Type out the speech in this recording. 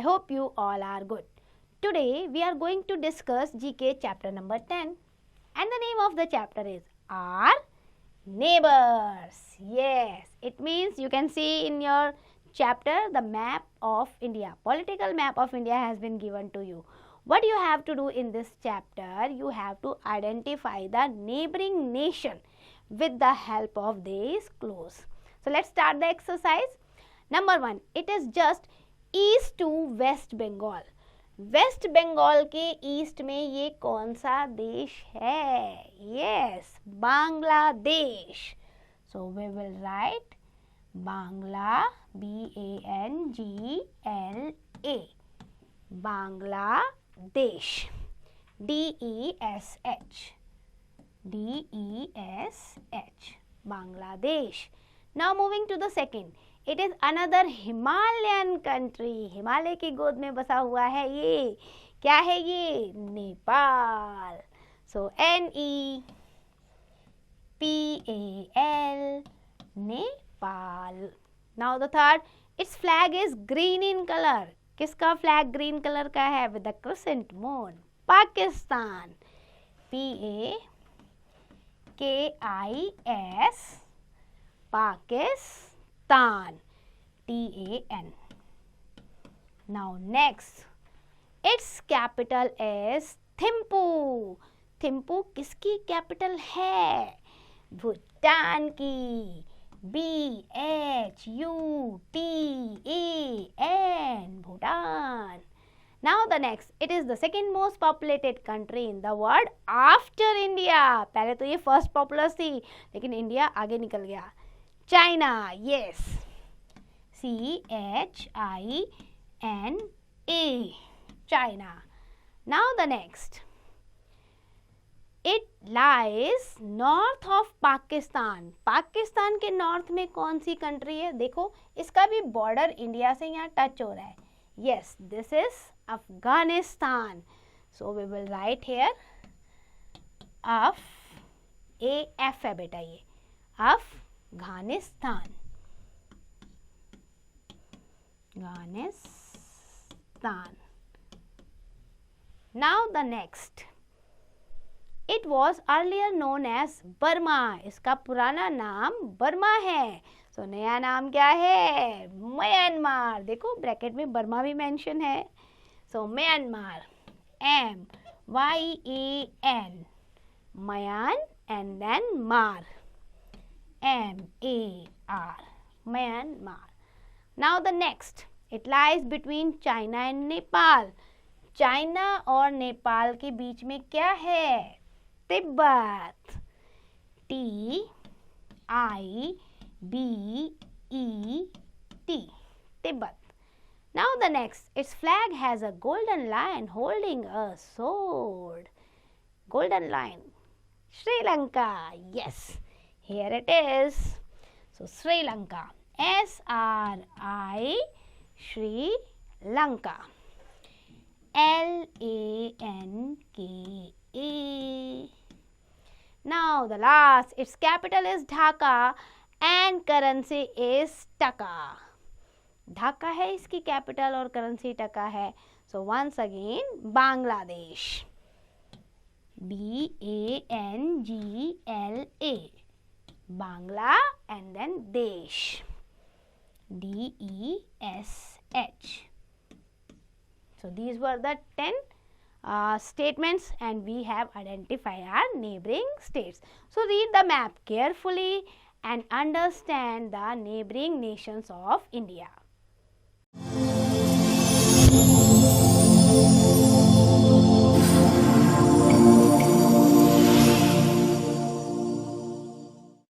hope you all are good. Today we are going to discuss GK chapter number 10 and the name of the chapter is Our Neighbours. Yes, it means you can see in your chapter the map of India. Political map of India has been given to you. What you have to do in this chapter, you have to identify the neighboring nation with the help of these clues. So let's start the exercise. Number 1, it is just east to West Bengal. West Bengal के east में ये कौन सा देश है? Yes, Bangladesh. So we will write Bangla, BANGLA, Bangladesh, DESH, Bangladesh. Now moving to the second, it is another Himalayan country. Himalaya की गोद में बसा हुआ है ये. क्या है ये? Nepal. So NEPAL, Nepal. Now the third, its flag is green in color. किसका flag green color का है? With the crescent moon. Pakistan. PAKIS, Pakistan, TAN. Now next, its capital is Thimphu. Thimphu किसकी कैपिटल है? भूटान की. BHUTAN, Bhutan. Now the next, it is the second most populated country in the world after India. पहले तो ये first populous थी, लेकिन India आगे निकल गया. China, yes, CHINA, China. Now the next, it lies north of Pakistan. Pakistan के north में कौन सी कंट्री है? देखो इसका भी बॉर्डर इंडिया से यहाँ टच हो रहा है. Yes, this is Afghanistan. So we will write here AF है बेटा ये. Afghanistan. Now the next, it was earlier known as Burma. इसका पुराना नाम बर्मा है. So नया नाम क्या है? म्यांमार. देखो ब्रैकेट में बर्मा भी मेंशन है. So Myanmar, MYAN, Myan and then Mar, MAR, Myanmar. Now the next, it lies between China and Nepal. China और नेपाल के बीच में क्या है? Tibet. TIBET, Tibet. Now the next, its flag has a golden lion holding a sword. Golden lion. Sri Lanka. Yes, here it is. So Sri Lanka, SRI, Sri Lanka, LANKA. Now the last, its capital is Dhaka and currency is Taka. Dhaka है इसकी capital और currency taka है. So once again Bangladesh, BANGLA, Bangla and then desh, DESH. So these were the 10 statements and we have identified our neighboring states. So read the map carefully and understand the neighboring nations of India.